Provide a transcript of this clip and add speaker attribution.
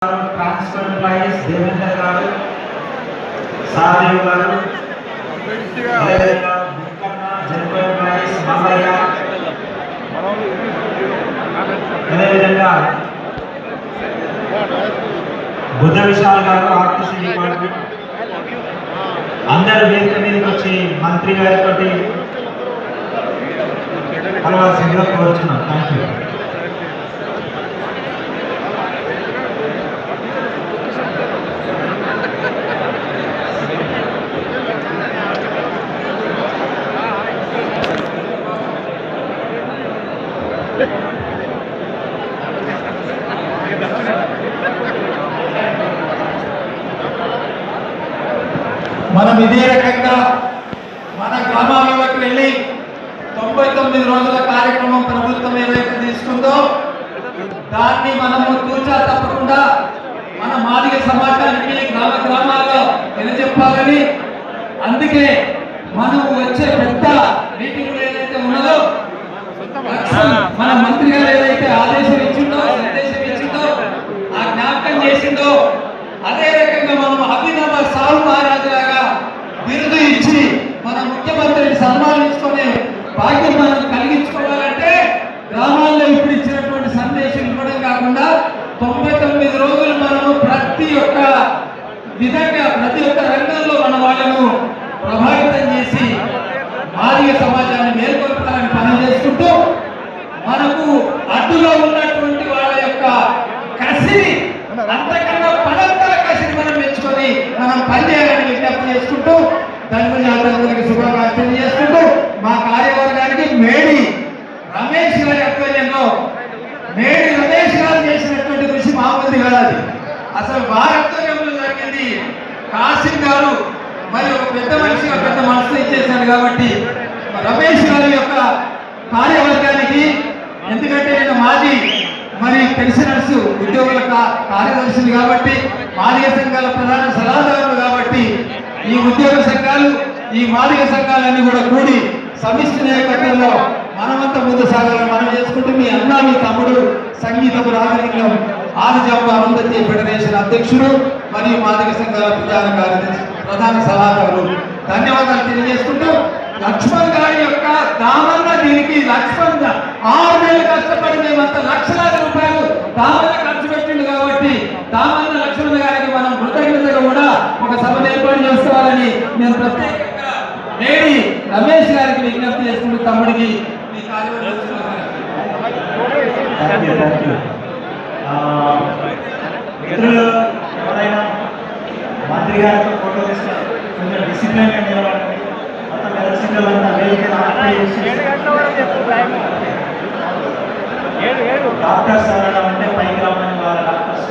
Speaker 1: Transfer employees Devender గారు, సాదేవ్ గారు, general employees Mallayya, అదేవిధంగా బుద్ధ విశాల్ గారు ఆర్టీసీ డిపార్ట్మెంట్ అందరు వేదిక మీదకి వచ్చి మంత్రి గారితో కలవాల్సిందిగా కోరుచున్నాం. Thank you.
Speaker 2: మనం ఇదే రకంగా మన గ్రామాలకు వెళ్ళి 99 రోజుల కార్యక్రమం ప్రభుత్వం ఏదైతే తీసుకుందో దాన్ని మనము తూచా తప్పకుండా మన మాదిగ సమాజానికి గ్రామాల్లో తెలియజెప్పాలని, అందుకే మనం వచ్చే పెద్ద మీటింగ్ ఏదైతే ఉన్నదో మన మంత్రి గారు ఏదైతే ఆదేశం ఇచ్చిందో ఆ జ్ఞాపకం చేసిందో అదే రకంగా మనం అభినవ సాహు మహారాజు లాగా బిరుదు ఇచ్చి మన ముఖ్యమంత్రిని సన్మానించుకునే భాగ్యం మనం కలిగించుకోవాలంటే గ్రామాల్లో ఇప్పుడు ఇచ్చినటువంటి సందేశం ఇవ్వడం కాకుండా 99 రోజులు మనము ప్రతి ఒక్క విధంగా ప్రతి ఒక్క రంగంలో మన వాళ్ళను ప్రభావితం చేసి మాదిగ సమాజాన్ని మేల్కొల్పాలని పని చేసుకుంటూ మనకు అడ్డులో ఉన్నటువంటి వాళ్ళ యొక్క కసిని అంతకన్నా పడంతల కసిని మనం మెచ్చుకొని మనం పనిచేయాలని విజ్ఞప్తి చేసుకుంటూ ధన్యవాదాలకు శుభాకాంక్షలు చేసుకుంటూ మా కార్యవర్గానికి మేడి రమేష్ గారి ఆధ్వర్యంలో మేడి రమేష్ గారు చేసినటువంటి కృషి మామూలు కాదు. అసలు వారి ఆధ్వర్యంలో జరిగింది. కాసిం గారు మరి ఒక పెద్ద మనిషిగా పెద్ద మనసు ఇచ్చేశారు కాబట్టి రమేష్ గారి యొక్క కార్యవర్గానికి, ఎందుకంటే నేను మాజీ మరి పెన్షనర్స్ ఉద్యోగుల కార్యదర్శులు కాబట్టి మాదిగ సంఘాల ప్రధాన సలహాదారులు కాబట్టి ఈ ఉద్యోగ సంఘాలు ఈ మాదిగ సంఘాలన్నీ కూడా కూడి సమిష్టి నాయకత్వంలో మనమంతా ముందు సాగాలని మనం చేసుకుంటూ మీ అన్న మీ తమ్ముడు సంగీతపు రాజలింగం ఆదిజాంబ అరుంధతి ఫెడరేషన్ అధ్యక్షుడు మరియు మాదిగ సంఘాల ప్రధాన కార్యదర్శి ప్రధాన సలహాదారు ధన్యవాదాలు తెలియజేసుకుంటూ లక్ష్మణ్ గారి యొక్క దామన్న దీనికి లక్ష్మణ్ 6 నెలలు కష్టపడి మేమంతా లక్షలాది రూపాయలు దామన్న ఖర్చు పెట్టిండు కాబట్టి దామన్న లక్ష్మణ్ గారికి మనం కృతజ్ఞతగా కూడా ఒక సభను ఏర్పాటు చేసుకోవాలని నేను ప్రత్యేకంగా నేడి రమేష్ గారికి విజ్ఞప్తి చేసుకుంటూ తమ్ముడికి ఈ
Speaker 1: మిత్రులు ఎవరైనా మంత్రి గారితో ఫోటో తీసుకుని కొంచెం డిసిప్లిన్గా నిలబడండి. మొత్తం ఎలక్షన్లంతా డాక్టర్స్ ఎవరైనా ఉంటే పైకి రమ్మని వాళ్ళ డాక్టర్స్